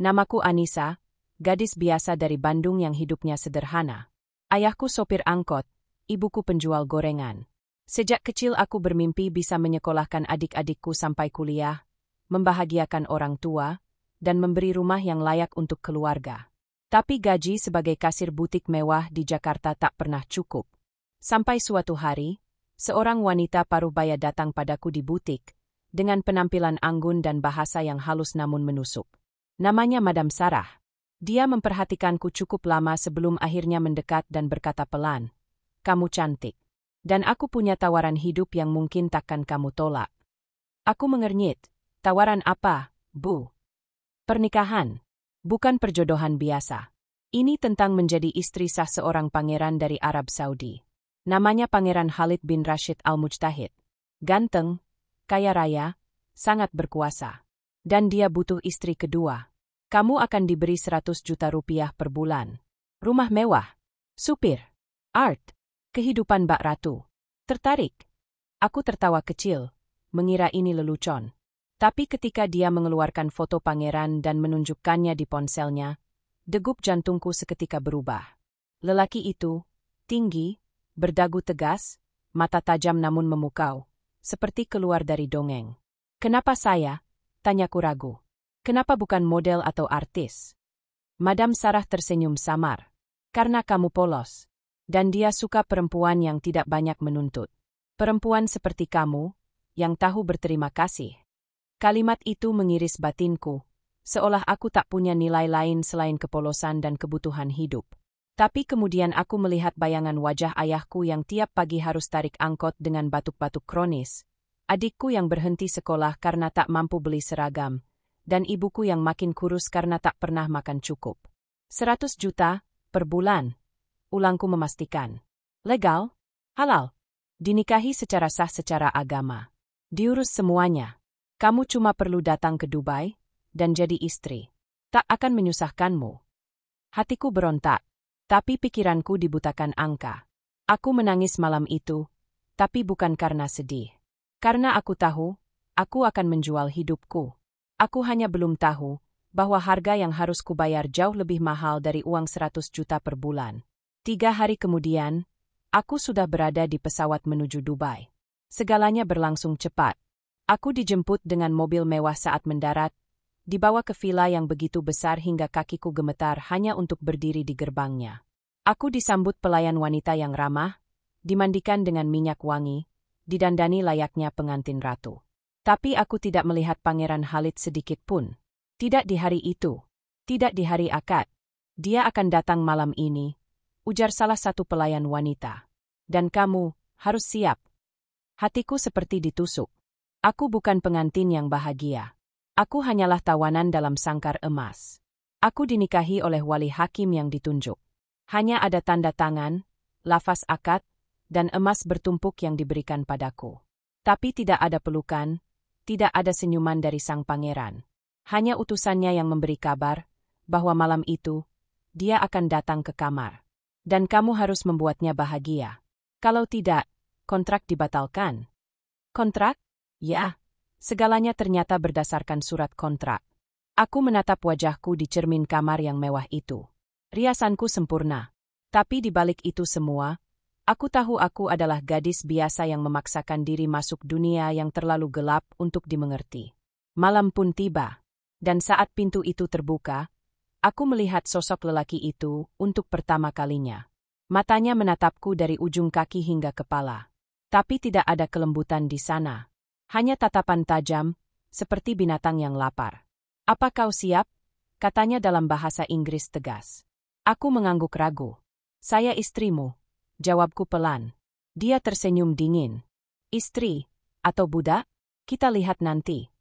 Namaku Anissa, gadis biasa dari Bandung yang hidupnya sederhana. Ayahku sopir angkot, ibuku penjual gorengan. Sejak kecil aku bermimpi bisa menyekolahkan adik-adikku sampai kuliah, membahagiakan orang tua, dan memberi rumah yang layak untuk keluarga. Tapi gaji sebagai kasir butik mewah di Jakarta tak pernah cukup. Sampai suatu hari, seorang wanita paruh baya datang padaku di butik, dengan penampilan anggun dan bahasa yang halus namun menusuk. Namanya Madam Sarah. Dia memperhatikanku cukup lama sebelum akhirnya mendekat dan berkata pelan, "Kamu cantik. Dan aku punya tawaran hidup yang mungkin takkan kamu tolak." Aku mengernyit. "Tawaran apa, Bu?" "Pernikahan. Bukan perjodohan biasa. Ini tentang menjadi istri sah seorang pangeran dari Arab Saudi. Namanya Pangeran Khalid bin Rashid Al-Mujtahid. Ganteng, kaya raya, sangat berkuasa. Dan dia butuh istri kedua. Kamu akan diberi 100 juta rupiah per bulan. Rumah mewah, supir, art, kehidupan bak ratu." Tertarik? Aku tertawa kecil, mengira ini lelucon. Tapi ketika dia mengeluarkan foto pangeran dan menunjukkannya di ponselnya, degup jantungku seketika berubah. Lelaki itu, tinggi, berdagu tegas, mata tajam namun memukau, seperti keluar dari dongeng. "Kenapa saya?" tanyaku ragu. "Kenapa bukan model atau artis?" Madam Sarah tersenyum samar. "Karena kamu polos. Dan dia suka perempuan yang tidak banyak menuntut. Perempuan seperti kamu, yang tahu berterima kasih." Kalimat itu mengiris batinku, seolah aku tak punya nilai lain selain kepolosan dan kebutuhan hidup. Tapi kemudian aku melihat bayangan wajah ayahku yang tiap pagi harus tarik angkot dengan batuk-batuk kronis, adikku yang berhenti sekolah karena tak mampu beli seragam, dan ibuku yang makin kurus karena tak pernah makan cukup. 100 juta per bulan, ulangku memastikan. Legal, halal, dinikahi secara sah secara agama. Diurus semuanya. Kamu cuma perlu datang ke Dubai dan jadi istri. Tak akan menyusahkanmu. Hatiku berontak, tapi pikiranku dibutakan angka. Aku menangis malam itu, tapi bukan karena sedih. Karena aku tahu, aku akan menjual hidupku. Aku hanya belum tahu bahwa harga yang harus kubayar jauh lebih mahal dari uang 100 juta per bulan. 3 hari kemudian, aku sudah berada di pesawat menuju Dubai. Segalanya berlangsung cepat. Aku dijemput dengan mobil mewah saat mendarat, dibawa ke villa yang begitu besar hingga kakiku gemetar hanya untuk berdiri di gerbangnya. Aku disambut pelayan wanita yang ramah, dimandikan dengan minyak wangi, didandani layaknya pengantin ratu. Tapi aku tidak melihat Pangeran Khalid sedikit pun. Tidak di hari itu. Tidak di hari akad. "Dia akan datang malam ini," ujar salah satu pelayan wanita. "Dan kamu harus siap." Hatiku seperti ditusuk. Aku bukan pengantin yang bahagia. Aku hanyalah tawanan dalam sangkar emas. Aku dinikahi oleh wali hakim yang ditunjuk. Hanya ada tanda tangan, lafaz akad, dan emas bertumpuk yang diberikan padaku. Tapi tidak ada pelukan, tidak ada senyuman dari sang pangeran. Hanya utusannya yang memberi kabar bahwa malam itu, dia akan datang ke kamar. Dan kamu harus membuatnya bahagia. Kalau tidak, kontrak dibatalkan. Kontrak? Ya, segalanya ternyata berdasarkan surat kontrak. Aku menatap wajahku di cermin kamar yang mewah itu. Riasanku sempurna. Tapi di balik itu semua, aku tahu aku adalah gadis biasa yang memaksakan diri masuk dunia yang terlalu gelap untuk dimengerti. Malam pun tiba, dan saat pintu itu terbuka, aku melihat sosok lelaki itu untuk pertama kalinya. Matanya menatapku dari ujung kaki hingga kepala. Tapi tidak ada kelembutan di sana. Hanya tatapan tajam, seperti binatang yang lapar. "Apa kau siap?" katanya dalam bahasa Inggris tegas. Aku mengangguk ragu. "Saya istrimu," jawabku pelan. Dia tersenyum dingin. "Istri, atau budak? Kita lihat nanti."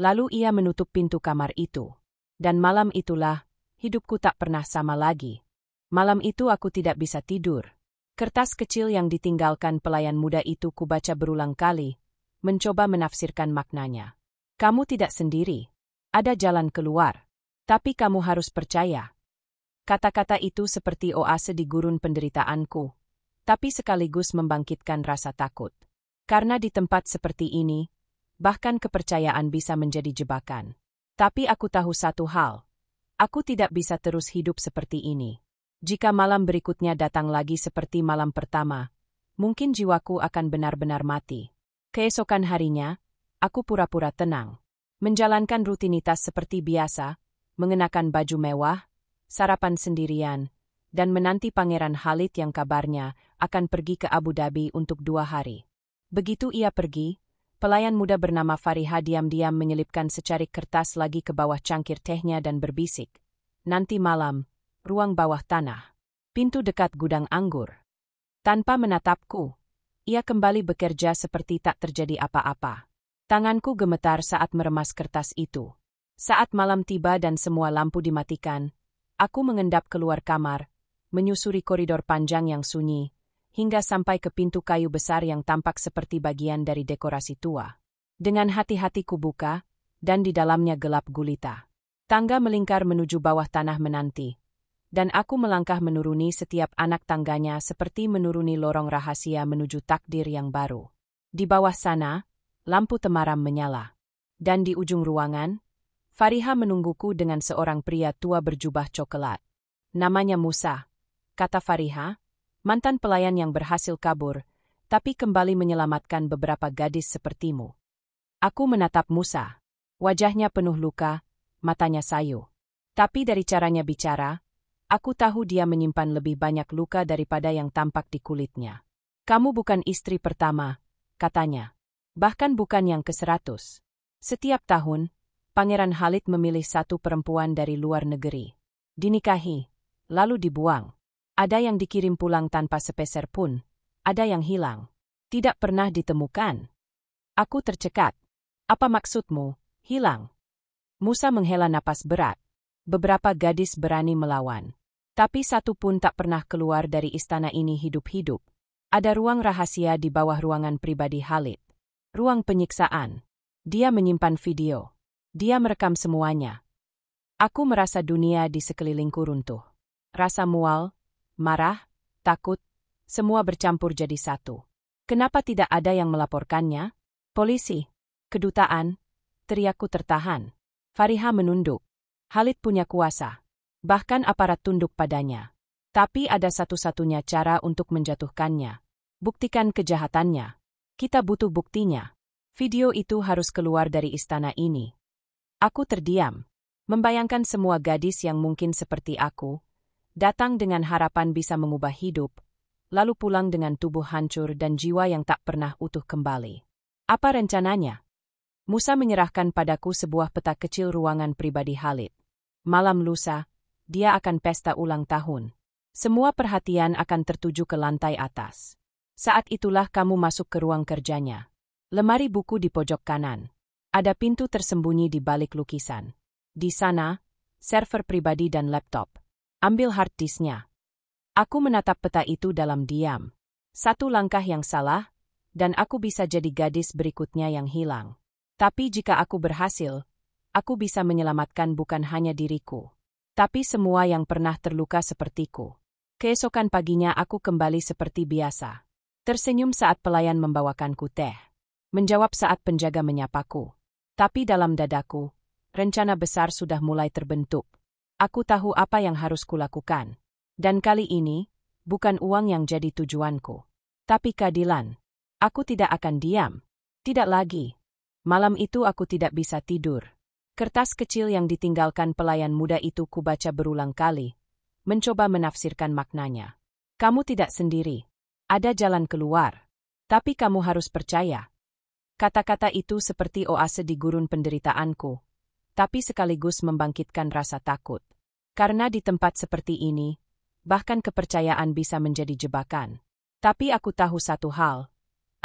Lalu ia menutup pintu kamar itu. Dan malam itulah, hidupku tak pernah sama lagi. Malam itu aku tidak bisa tidur. Kertas kecil yang ditinggalkan pelayan muda itu kubaca berulang kali, mencoba menafsirkan maknanya. "Kamu tidak sendiri. Ada jalan keluar. Tapi kamu harus percaya." Kata-kata itu seperti oase di gurun penderitaanku, tapi sekaligus membangkitkan rasa takut. Karena di tempat seperti ini, bahkan kepercayaan bisa menjadi jebakan. Tapi aku tahu satu hal, Aku tidak bisa terus hidup seperti ini. Jika malam berikutnya datang lagi seperti malam pertama, mungkin jiwaku akan benar-benar mati. Keesokan harinya, aku pura-pura tenang. Menjalankan rutinitas seperti biasa, mengenakan baju mewah, sarapan sendirian, dan menanti Pangeran Khalid yang kabarnya akan pergi ke Abu Dhabi untuk 2 hari. Begitu ia pergi, pelayan muda bernama Fariha diam-diam menyelipkan secarik kertas lagi ke bawah cangkir tehnya dan berbisik. Nanti malam, ruang bawah tanah. Pintu dekat gudang anggur. Tanpa menatapku, ia kembali bekerja seperti tak terjadi apa-apa. Tanganku gemetar saat meremas kertas itu. Saat malam tiba dan semua lampu dimatikan, aku mengendap keluar kamar, menyusuri koridor panjang yang sunyi, hingga sampai ke pintu kayu besar yang tampak seperti bagian dari dekorasi tua. Dengan hati-hati kubuka, dan di dalamnya gelap gulita. Tangga melingkar menuju bawah tanah menanti, dan aku melangkah menuruni setiap anak tangganya seperti menuruni lorong rahasia menuju takdir yang baru. Di bawah sana, lampu temaram menyala. Dan di ujung ruangan, Fariha menungguku dengan seorang pria tua berjubah coklat. Namanya Musa, kata Fariha, mantan pelayan yang berhasil kabur, tapi kembali menyelamatkan beberapa gadis sepertimu. Aku menatap Musa. Wajahnya penuh luka, matanya sayu. Tapi dari caranya bicara, aku tahu dia menyimpan lebih banyak luka daripada yang tampak di kulitnya. Kamu bukan istri pertama, katanya. Bahkan bukan yang ke-100. Setiap tahun, Pangeran Khalid memilih satu perempuan dari luar negeri. Dinikahi, lalu dibuang. Ada yang dikirim pulang tanpa sepeser pun, ada yang hilang. Tidak pernah ditemukan. Aku tercekat. Apa maksudmu, hilang? Musa menghela napas berat. Beberapa gadis berani melawan. Tapi satu pun tak pernah keluar dari istana ini hidup-hidup. Ada ruang rahasia di bawah ruangan pribadi Khalid. Ruang penyiksaan. Dia menyimpan video. Dia merekam semuanya. Aku merasa dunia di sekelilingku runtuh. Rasa mual, marah, takut, semua bercampur jadi satu. Kenapa tidak ada yang melaporkannya? Polisi, kedutaan, teriakku tertahan. Fariha menunduk. Khalid punya kuasa. Bahkan aparat tunduk padanya. Tapi ada satu-satunya cara untuk menjatuhkannya. Buktikan kejahatannya. Kita butuh buktinya. Video itu harus keluar dari istana ini. Aku terdiam, membayangkan semua gadis yang mungkin seperti aku, datang dengan harapan bisa mengubah hidup, lalu pulang dengan tubuh hancur dan jiwa yang tak pernah utuh kembali. Apa rencananya? Musa menyerahkan padaku sebuah peta kecil ruangan pribadi Khalid. Malam lusa, dia akan pesta ulang tahun. Semua perhatian akan tertuju ke lantai atas. Saat itulah kamu masuk ke ruang kerjanya. Lemari buku di pojok kanan. Ada pintu tersembunyi di balik lukisan. Di sana, server pribadi dan laptop. Ambil hard disknya. Aku menatap peta itu dalam diam. Satu langkah yang salah, dan aku bisa jadi gadis berikutnya yang hilang. Tapi jika aku berhasil, aku bisa menyelamatkan bukan hanya diriku, tapi semua yang pernah terluka sepertiku. Keesokan paginya aku kembali seperti biasa. Tersenyum saat pelayan membawakanku teh. Menjawab saat penjaga menyapaku. Tapi dalam dadaku, rencana besar sudah mulai terbentuk. Aku tahu apa yang harus kulakukan. Dan kali ini, bukan uang yang jadi tujuanku. Tapi keadilan. Aku tidak akan diam. Tidak lagi. Malam itu aku tidak bisa tidur. Kertas kecil yang ditinggalkan pelayan muda itu kubaca berulang kali. Mencoba menafsirkan maknanya. Kamu tidak sendiri. Ada jalan keluar. Tapi kamu harus percaya. Kata-kata itu seperti oase di gurun penderitaanku, tapi sekaligus membangkitkan rasa takut. Karena di tempat seperti ini, bahkan kepercayaan bisa menjadi jebakan. Tapi aku tahu satu hal,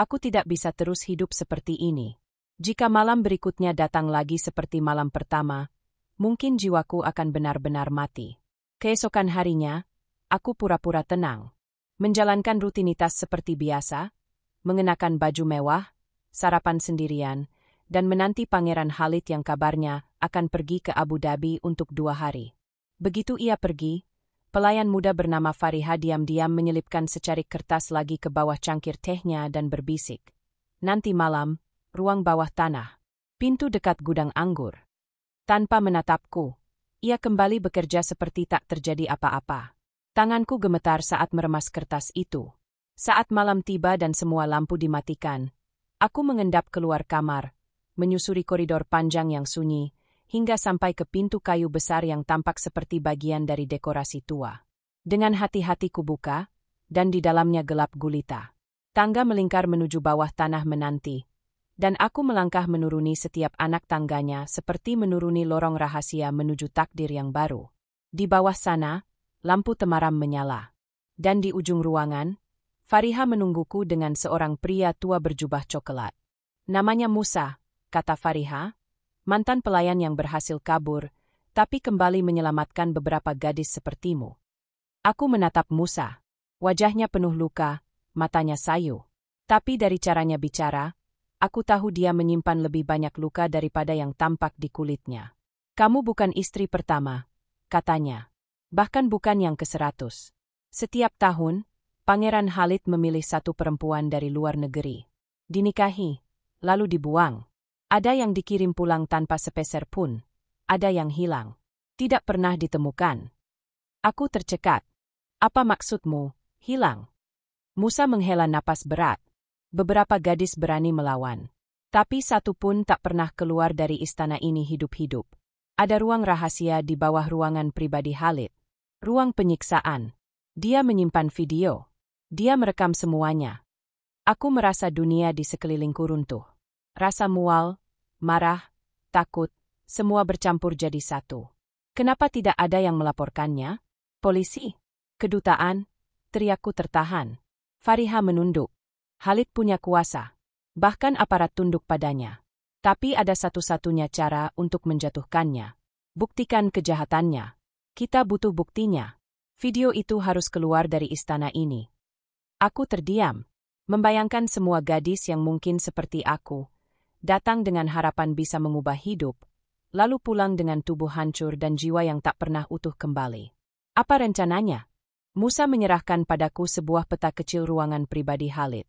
aku tidak bisa terus hidup seperti ini. Jika malam berikutnya datang lagi seperti malam pertama, mungkin jiwaku akan benar-benar mati. Keesokan harinya, aku pura-pura tenang. Menjalankan rutinitas seperti biasa, mengenakan baju mewah, sarapan sendirian, dan menanti Pangeran Khalid yang kabarnya akan pergi ke Abu Dhabi untuk 2 hari. Begitu ia pergi, pelayan muda bernama Fariha diam-diam menyelipkan secarik kertas lagi ke bawah cangkir tehnya dan berbisik. Nanti malam, ruang bawah tanah. Pintu dekat gudang anggur. Tanpa menatapku, Ia kembali bekerja seperti tak terjadi apa-apa. Tanganku gemetar saat meremas kertas itu. Saat malam tiba dan semua lampu dimatikan, aku mengendap keluar kamar, menyusuri koridor panjang yang sunyi, hingga sampai ke pintu kayu besar yang tampak seperti bagian dari dekorasi tua. Dengan hati-hati kubuka, dan di dalamnya gelap gulita. Tangga melingkar menuju bawah tanah menanti, dan aku melangkah menuruni setiap anak tangganya seperti menuruni lorong rahasia menuju takdir yang baru. Di bawah sana, lampu temaram menyala. Dan di ujung ruangan, Fariha menungguku dengan seorang pria tua berjubah coklat. Namanya Musa, kata Fariha, mantan pelayan yang berhasil kabur, tapi kembali menyelamatkan beberapa gadis sepertimu. Aku menatap Musa. Wajahnya penuh luka, matanya sayu. Tapi dari caranya bicara, aku tahu dia menyimpan lebih banyak luka daripada yang tampak di kulitnya. Kamu bukan istri pertama, katanya. Bahkan bukan yang ke-100. Setiap tahun, Pangeran Khalid memilih satu perempuan dari luar negeri. Dinikahi, lalu dibuang. Ada yang dikirim pulang tanpa sepeser pun. Ada yang hilang. Tidak pernah ditemukan. Aku tercekat. Apa maksudmu, hilang? Musa menghela napas berat. Beberapa gadis berani melawan. Tapi satu pun tak pernah keluar dari istana ini hidup-hidup. Ada ruang rahasia di bawah ruangan pribadi Khalid. Ruang penyiksaan. Dia menyimpan video. Dia merekam semuanya. Aku merasa dunia di sekelilingku runtuh. Rasa mual, marah, takut, semua bercampur jadi satu. Kenapa tidak ada yang melaporkannya? Polisi? Kedutaan? Teriakku tertahan. Fariha menunduk. Khalid punya kuasa. Bahkan aparat tunduk padanya. Tapi ada satu-satunya cara untuk menjatuhkannya. Buktikan kejahatannya. Kita butuh buktinya. Video itu harus keluar dari istana ini. Aku terdiam. Membayangkan semua gadis yang mungkin seperti aku, datang dengan harapan bisa mengubah hidup, lalu pulang dengan tubuh hancur dan jiwa yang tak pernah utuh kembali. Apa rencananya? Musa menyerahkan padaku sebuah peta kecil ruangan pribadi Khalid.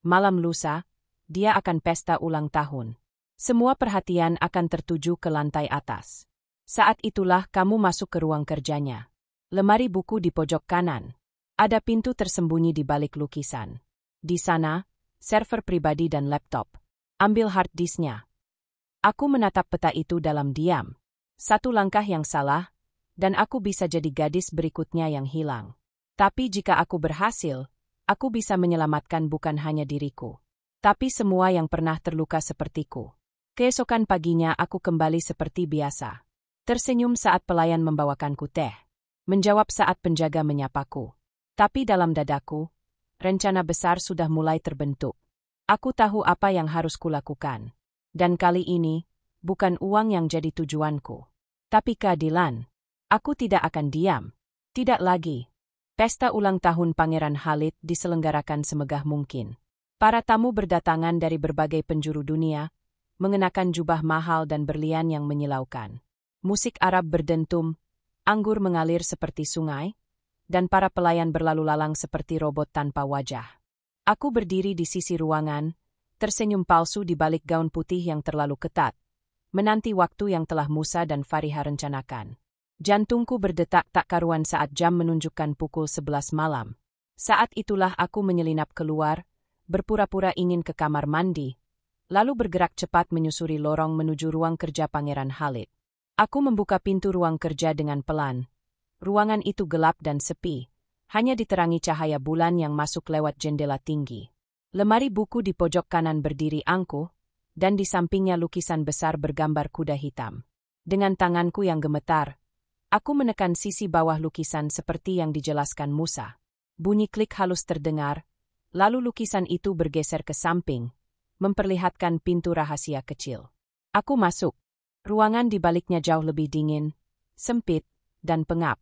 Malam lusa, dia akan pesta ulang tahun. Semua perhatian akan tertuju ke lantai atas. Saat itulah kamu masuk ke ruang kerjanya. Lemari buku di pojok kanan. Ada pintu tersembunyi di balik lukisan. Di sana, server pribadi dan laptop. Ambil hard disknya. Aku menatap peta itu dalam diam. Satu langkah yang salah, dan aku bisa jadi gadis berikutnya yang hilang. Tapi jika aku berhasil, aku bisa menyelamatkan bukan hanya diriku, tapi semua yang pernah terluka sepertiku. Keesokan paginya aku kembali seperti biasa. Tersenyum saat pelayan membawakanku teh. Menjawab saat penjaga menyapaku. Tapi dalam dadaku, rencana besar sudah mulai terbentuk. Aku tahu apa yang harus kulakukan. Dan kali ini, bukan uang yang jadi tujuanku, tapi keadilan. Aku tidak akan diam. Tidak lagi. Pesta ulang tahun Pangeran Khalid diselenggarakan semegah mungkin. Para tamu berdatangan dari berbagai penjuru dunia, mengenakan jubah mahal dan berlian yang menyilaukan. Musik Arab berdentum, anggur mengalir seperti sungai, dan para pelayan berlalu lalang seperti robot tanpa wajah. Aku berdiri di sisi ruangan, tersenyum palsu di balik gaun putih yang terlalu ketat, menanti waktu yang telah Musa dan Fariha rencanakan. Jantungku berdetak tak karuan saat jam menunjukkan pukul 11 malam. Saat itulah aku menyelinap keluar, berpura-pura ingin ke kamar mandi, lalu bergerak cepat menyusuri lorong menuju ruang kerja Pangeran Khalid. Aku membuka pintu ruang kerja dengan pelan. Ruangan itu gelap dan sepi, hanya diterangi cahaya bulan yang masuk lewat jendela tinggi. Lemari buku di pojok kanan berdiri angkuh, dan di sampingnya lukisan besar bergambar kuda hitam. Dengan tanganku yang gemetar, aku menekan sisi bawah lukisan seperti yang dijelaskan Musa. Bunyi klik halus terdengar, lalu lukisan itu bergeser ke samping, memperlihatkan pintu rahasia kecil. Aku masuk. Ruangan di baliknya jauh lebih dingin, sempit, dan pengap.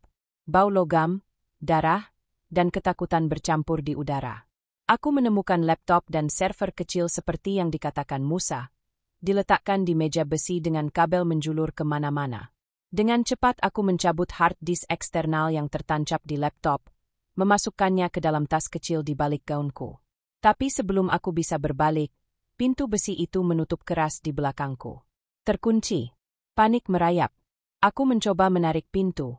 Bau logam, darah, dan ketakutan bercampur di udara. Aku menemukan laptop dan server kecil seperti yang dikatakan Musa, diletakkan di meja besi dengan kabel menjulur kemana-mana. Dengan cepat aku mencabut hard disk eksternal yang tertancap di laptop, memasukkannya ke dalam tas kecil di balik gaunku. Tapi sebelum aku bisa berbalik, pintu besi itu menutup keras di belakangku. Terkunci. Panik merayap. Aku mencoba menarik pintu,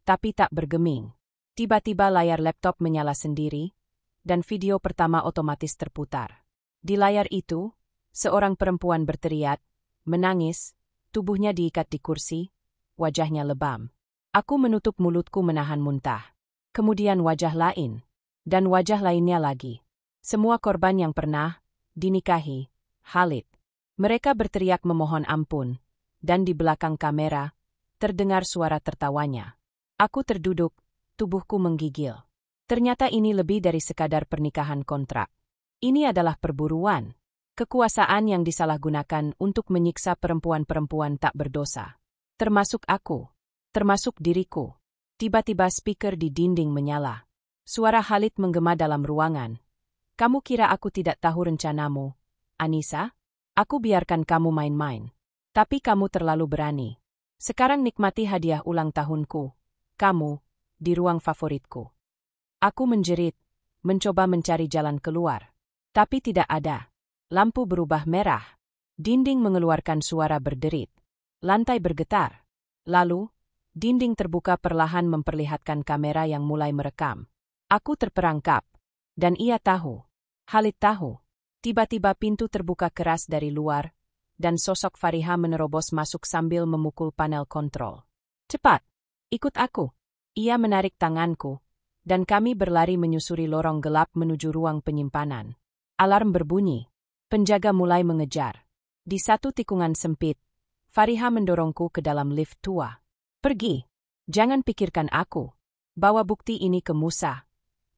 tapi tak bergeming. Tiba-tiba layar laptop menyala sendiri, dan video pertama otomatis terputar. Di layar itu, seorang perempuan berteriak, menangis, tubuhnya diikat di kursi, wajahnya lebam. Aku menutup mulutku menahan muntah. Kemudian wajah lain, dan wajah lainnya lagi. Semua korban yang pernah dinikahi Khalid. Mereka berteriak memohon ampun, dan di belakang kamera, terdengar suara tertawanya. Aku terduduk, tubuhku menggigil. Ternyata ini lebih dari sekadar pernikahan kontrak. Ini adalah perburuan. Kekuasaan yang disalahgunakan untuk menyiksa perempuan-perempuan tak berdosa. Termasuk aku. Termasuk diriku. Tiba-tiba speaker di dinding menyala. Suara Khalid menggema dalam ruangan. Kamu kira aku tidak tahu rencanamu, Anissa? Aku biarkan kamu main-main. Tapi kamu terlalu berani. Sekarang nikmati hadiah ulang tahunku. Kamu, di ruang favoritku. Aku menjerit, mencoba mencari jalan keluar. Tapi tidak ada. Lampu berubah merah. Dinding mengeluarkan suara berderit. Lantai bergetar. Lalu, dinding terbuka perlahan memperlihatkan kamera yang mulai merekam. Aku terperangkap. Dan ia tahu. Khalid tahu. Tiba-tiba pintu terbuka keras dari luar, dan sosok Fariha menerobos masuk sambil memukul panel kontrol. Cepat! Ikut aku! Ia menarik tanganku, dan kami berlari menyusuri lorong gelap menuju ruang penyimpanan. Alarm berbunyi. Penjaga mulai mengejar. Di satu tikungan sempit, Fariha mendorongku ke dalam lift tua. Pergi! Jangan pikirkan aku. Bawa bukti ini ke Musa,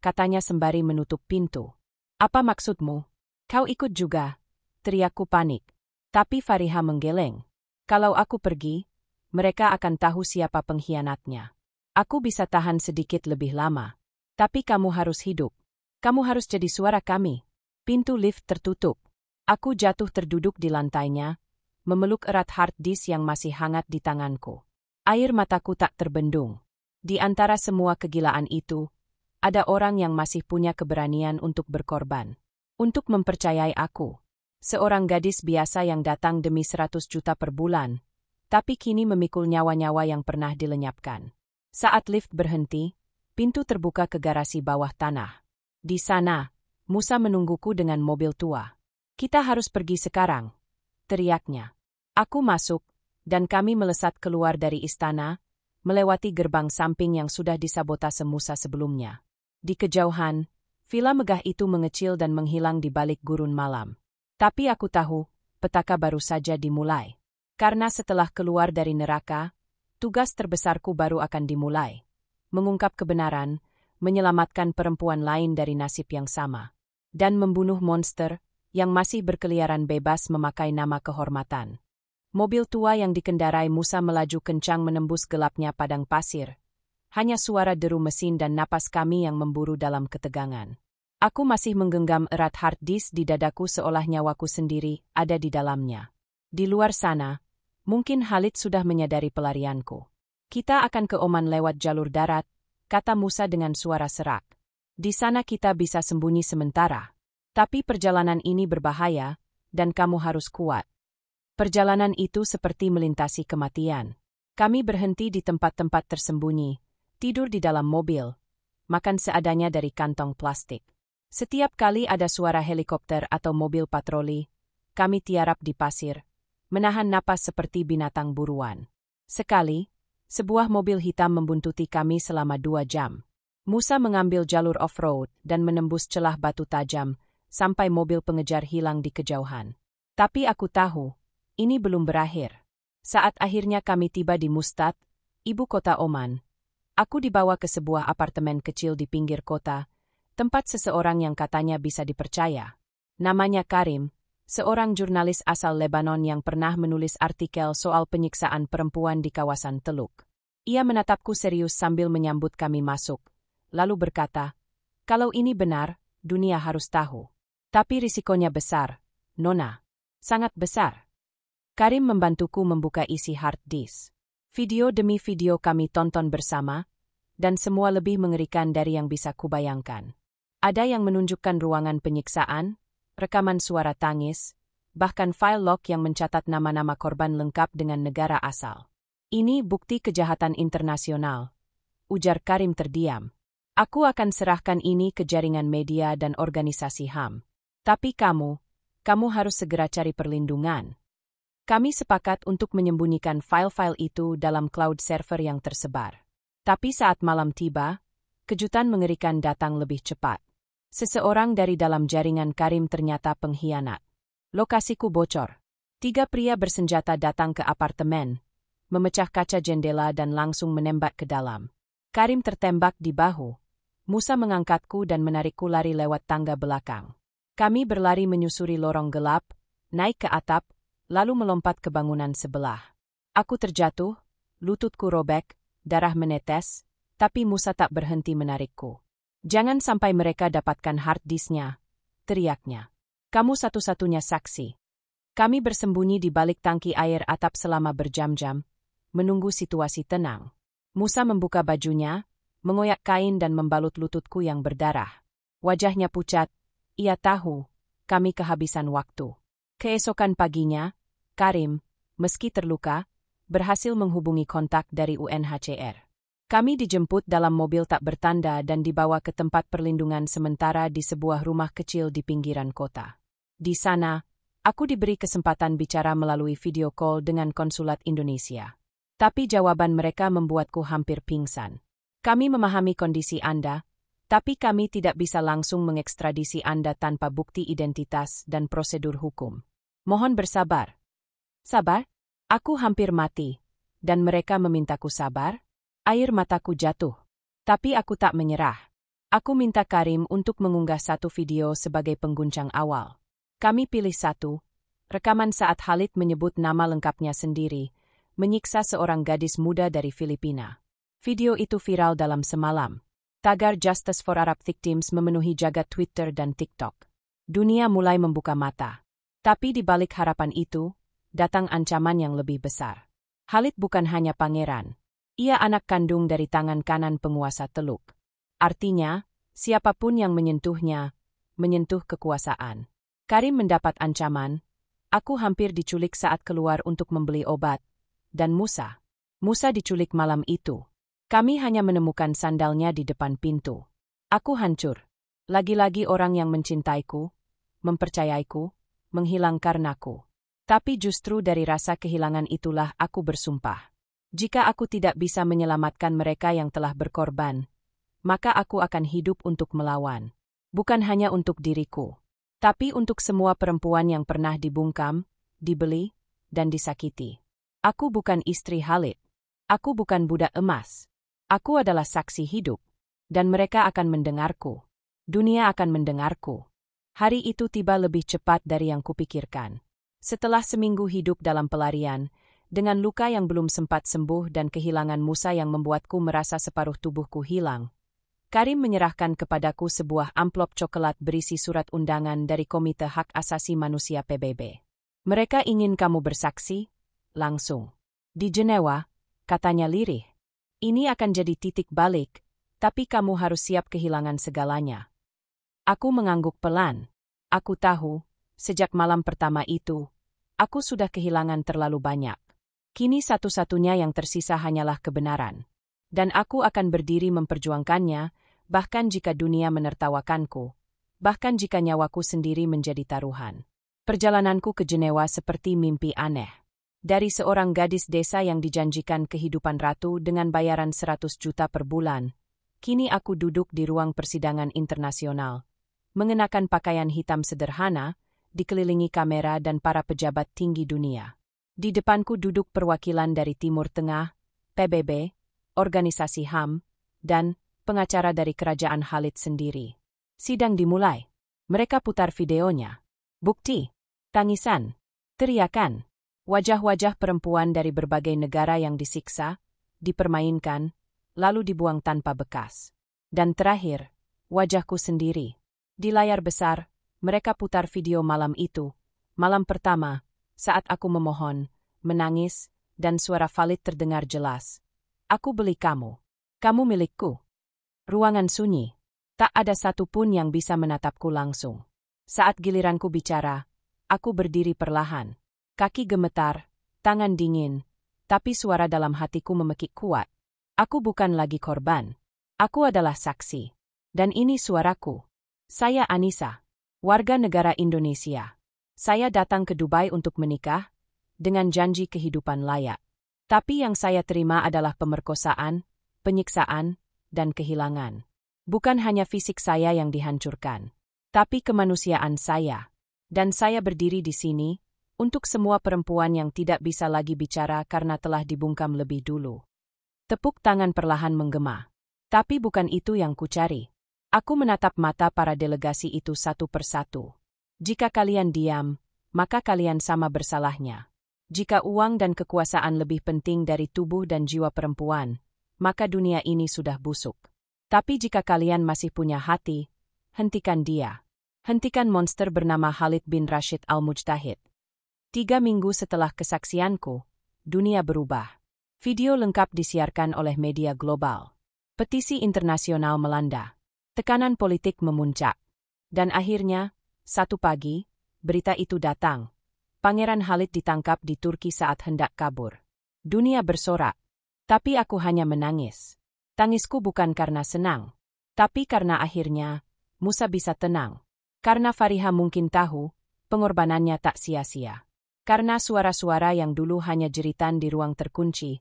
katanya sembari menutup pintu. Apa maksudmu? Kau ikut juga, teriakku panik. Tapi Fariha menggeleng. Kalau aku pergi, mereka akan tahu siapa pengkhianatnya. Aku bisa tahan sedikit lebih lama. Tapi kamu harus hidup. Kamu harus jadi suara kami. Pintu lift tertutup. Aku jatuh terduduk di lantainya, memeluk erat hard disk yang masih hangat di tanganku. Air mataku tak terbendung. Di antara semua kegilaan itu, ada orang yang masih punya keberanian untuk berkorban. Untuk mempercayai aku. Seorang gadis biasa yang datang demi 100 juta per bulan, tapi kini memikul nyawa-nyawa yang pernah dilenyapkan. Saat lift berhenti, pintu terbuka ke garasi bawah tanah. Di sana, Musa menungguku dengan mobil tua. Kita harus pergi sekarang, teriaknya. Aku masuk, dan kami melesat keluar dari istana, melewati gerbang samping yang sudah disabotase Musa sebelumnya. Di kejauhan, villa megah itu mengecil dan menghilang di balik gurun malam. Tapi aku tahu, petaka baru saja dimulai. Karena setelah keluar dari neraka, tugas terbesarku baru akan dimulai. Mengungkap kebenaran, menyelamatkan perempuan lain dari nasib yang sama. Dan membunuh monster yang masih berkeliaran bebas memakai nama kehormatan. Mobil tua yang dikendarai Musa melaju kencang menembus gelapnya padang pasir. Hanya suara deru mesin dan napas kami yang memburu dalam ketegangan. Aku masih menggenggam erat hard disk di dadaku seolah nyawaku sendiri ada di dalamnya. Di luar sana, mungkin Khalid sudah menyadari pelarianku. Kita akan ke Oman lewat jalur darat, kata Musa dengan suara serak. Di sana kita bisa sembunyi sementara. Tapi perjalanan ini berbahaya, dan kamu harus kuat. Perjalanan itu seperti melintasi kematian. Kami berhenti di tempat-tempat tersembunyi, tidur di dalam mobil, makan seadanya dari kantong plastik. Setiap kali ada suara helikopter atau mobil patroli, kami tiarap di pasir, menahan napas seperti binatang buruan. Sekali, sebuah mobil hitam membuntuti kami selama 2 jam. Musa mengambil jalur off-road dan menembus celah batu tajam, sampai mobil pengejar hilang di kejauhan. Tapi aku tahu, ini belum berakhir. Saat akhirnya kami tiba di Muscat, ibu kota Oman, aku dibawa ke sebuah apartemen kecil di pinggir kota, tempat seseorang yang katanya bisa dipercaya. Namanya Karim, seorang jurnalis asal Lebanon yang pernah menulis artikel soal penyiksaan perempuan di kawasan Teluk. Ia menatapku serius sambil menyambut kami masuk, lalu berkata, "Kalau ini benar, dunia harus tahu. Tapi risikonya besar, Nona. Sangat besar." Karim membantuku membuka isi hard disk. Video demi video kami tonton bersama, dan semua lebih mengerikan dari yang bisa kubayangkan. Ada yang menunjukkan ruangan penyiksaan, rekaman suara tangis, bahkan file log yang mencatat nama-nama korban lengkap dengan negara asal. Ini bukti kejahatan internasional, ujar Karim terdiam. Aku akan serahkan ini ke jaringan media dan organisasi HAM. Tapi kamu harus segera cari perlindungan. Kami sepakat untuk menyembunyikan file-file itu dalam cloud server yang tersebar. Tapi saat malam tiba, kejutan mengerikan datang lebih cepat. Seseorang dari dalam jaringan Karim ternyata pengkhianat. Lokasiku bocor. 3 pria bersenjata datang ke apartemen, memecah kaca jendela dan langsung menembak ke dalam. Karim tertembak di bahu. Musa mengangkatku dan menarikku lari lewat tangga belakang. Kami berlari menyusuri lorong gelap, naik ke atap, lalu melompat ke bangunan sebelah. Aku terjatuh, lututku robek, darah menetes, tapi Musa tak berhenti menarikku. Jangan sampai mereka dapatkan hard disknya, teriaknya. Kamu satu-satunya saksi. Kami bersembunyi di balik tangki air atap selama berjam-jam, menunggu situasi tenang. Musa membuka bajunya, mengoyak kain dan membalut lututku yang berdarah. Wajahnya pucat, ia tahu, kami kehabisan waktu. Keesokan paginya, Karim, meski terluka, berhasil menghubungi kontak dari UNHCR. Kami dijemput dalam mobil tak bertanda dan dibawa ke tempat perlindungan sementara di sebuah rumah kecil di pinggiran kota. Di sana, aku diberi kesempatan bicara melalui video call dengan konsulat Indonesia. Tapi jawaban mereka membuatku hampir pingsan. Kami memahami kondisi Anda, tapi kami tidak bisa langsung mengekstradisi Anda tanpa bukti identitas dan prosedur hukum. Mohon bersabar. Sabar? Aku hampir mati, dan mereka memintaku sabar? Air mataku jatuh. Tapi aku tak menyerah. Aku minta Karim untuk mengunggah satu video sebagai pengguncang awal. Kami pilih satu, rekaman saat Khalid menyebut nama lengkapnya sendiri, menyiksa seorang gadis muda dari Filipina. Video itu viral dalam semalam. Tagar Justice for Arab Victims memenuhi jagat Twitter dan TikTok. Dunia mulai membuka mata. Tapi di balik harapan itu, datang ancaman yang lebih besar. Khalid bukan hanya pangeran. Ia anak kandung dari tangan kanan penguasa Teluk. Artinya, siapapun yang menyentuhnya, menyentuh kekuasaan. Karim mendapat ancaman. Aku hampir diculik saat keluar untuk membeli obat. Dan Musa diculik malam itu. Kami hanya menemukan sandalnya di depan pintu. Aku hancur. Lagi-lagi orang yang mencintaiku, mempercayaiku, menghilang karenaku. Tapi justru dari rasa kehilangan itulah aku bersumpah. Jika aku tidak bisa menyelamatkan mereka yang telah berkorban, maka aku akan hidup untuk melawan. Bukan hanya untuk diriku, tapi untuk semua perempuan yang pernah dibungkam, dibeli, dan disakiti. Aku bukan istri Khalid. Aku bukan budak emas. Aku adalah saksi hidup, dan mereka akan mendengarku. Dunia akan mendengarku. Hari itu tiba lebih cepat dari yang kupikirkan. Setelah seminggu hidup dalam pelarian, dengan luka yang belum sempat sembuh dan kehilangan Musa yang membuatku merasa separuh tubuhku hilang, Karim menyerahkan kepadaku sebuah amplop coklat berisi surat undangan dari Komite Hak Asasi Manusia PBB. Mereka ingin kamu bersaksi, langsung. Di Jenewa, katanya lirih. Ini akan jadi titik balik, tapi kamu harus siap kehilangan segalanya. Aku mengangguk pelan. Aku tahu, sejak malam pertama itu, aku sudah kehilangan terlalu banyak. Kini satu-satunya yang tersisa hanyalah kebenaran. Dan aku akan berdiri memperjuangkannya, bahkan jika dunia menertawakanku, bahkan jika nyawaku sendiri menjadi taruhan. Perjalananku ke Jenewa seperti mimpi aneh. Dari seorang gadis desa yang dijanjikan kehidupan ratu dengan bayaran 100 juta per bulan, kini aku duduk di ruang persidangan internasional, mengenakan pakaian hitam sederhana, dikelilingi kamera dan para pejabat tinggi dunia. Di depanku duduk perwakilan dari Timur Tengah, PBB, organisasi HAM, dan pengacara dari kerajaan Khalid sendiri. Sidang dimulai. Mereka putar videonya. Bukti, tangisan, teriakan. Wajah-wajah perempuan dari berbagai negara yang disiksa, dipermainkan, lalu dibuang tanpa bekas. Dan terakhir, wajahku sendiri. Di layar besar, mereka putar video malam itu, malam pertama, saat aku memohon, menangis, dan suara Khalid terdengar jelas. Aku beli kamu. Kamu milikku. Ruangan sunyi. Tak ada satupun yang bisa menatapku langsung. Saat giliranku bicara, aku berdiri perlahan. Kaki gemetar, tangan dingin, tapi suara dalam hatiku memekik kuat. Aku bukan lagi korban. Aku adalah saksi. Dan ini suaraku. Saya Anissa, warga negara Indonesia. Saya datang ke Dubai untuk menikah, dengan janji kehidupan layak. Tapi yang saya terima adalah pemerkosaan, penyiksaan, dan kehilangan. Bukan hanya fisik saya yang dihancurkan, tapi kemanusiaan saya. Dan saya berdiri di sini untuk semua perempuan yang tidak bisa lagi bicara karena telah dibungkam lebih dulu. Tepuk tangan perlahan menggema. Tapi bukan itu yang kucari. Aku menatap mata para delegasi itu satu persatu. Jika kalian diam, maka kalian sama bersalahnya. Jika uang dan kekuasaan lebih penting dari tubuh dan jiwa perempuan, maka dunia ini sudah busuk. Tapi jika kalian masih punya hati, hentikan dia. Hentikan monster bernama Khalid bin Rashid Al-Mujtahid. 3 minggu setelah kesaksianku, dunia berubah. Video lengkap disiarkan oleh media global. Petisi internasional melanda. Tekanan politik memuncak. Dan akhirnya, satu pagi, berita itu datang. Pangeran Khalid ditangkap di Turki saat hendak kabur. Dunia bersorak. Tapi aku hanya menangis. Tangisku bukan karena senang, tapi karena akhirnya Musa bisa tenang. Karena Fariha mungkin tahu, pengorbanannya tak sia-sia. Karena suara-suara yang dulu hanya jeritan di ruang terkunci,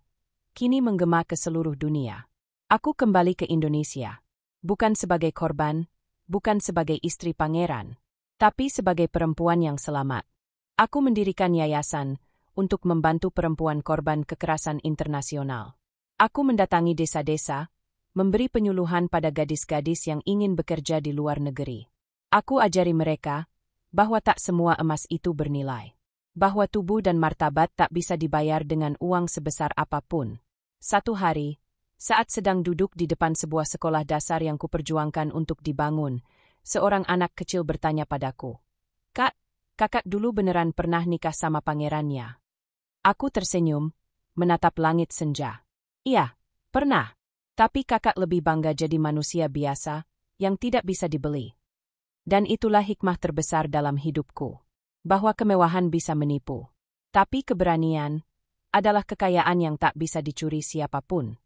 kini menggema ke seluruh dunia. Aku kembali ke Indonesia. Bukan sebagai korban, bukan sebagai istri pangeran, tapi sebagai perempuan yang selamat. Aku mendirikan yayasan untuk membantu perempuan korban kekerasan internasional. Aku mendatangi desa-desa, memberi penyuluhan pada gadis-gadis yang ingin bekerja di luar negeri. Aku ajari mereka bahwa tak semua emas itu bernilai. Bahwa tubuh dan martabat tak bisa dibayar dengan uang sebesar apapun. Satu hari, saat sedang duduk di depan sebuah sekolah dasar yang kuperjuangkan untuk dibangun, seorang anak kecil bertanya padaku, "Kak, kakak dulu beneran pernah nikah sama pangerannya?" Aku tersenyum, menatap langit senja. "Iya, pernah. Tapi kakak lebih bangga jadi manusia biasa, yang tidak bisa dibeli." Dan itulah hikmah terbesar dalam hidupku. Bahwa kemewahan bisa menipu. Tapi keberanian adalah kekayaan yang tak bisa dicuri siapapun.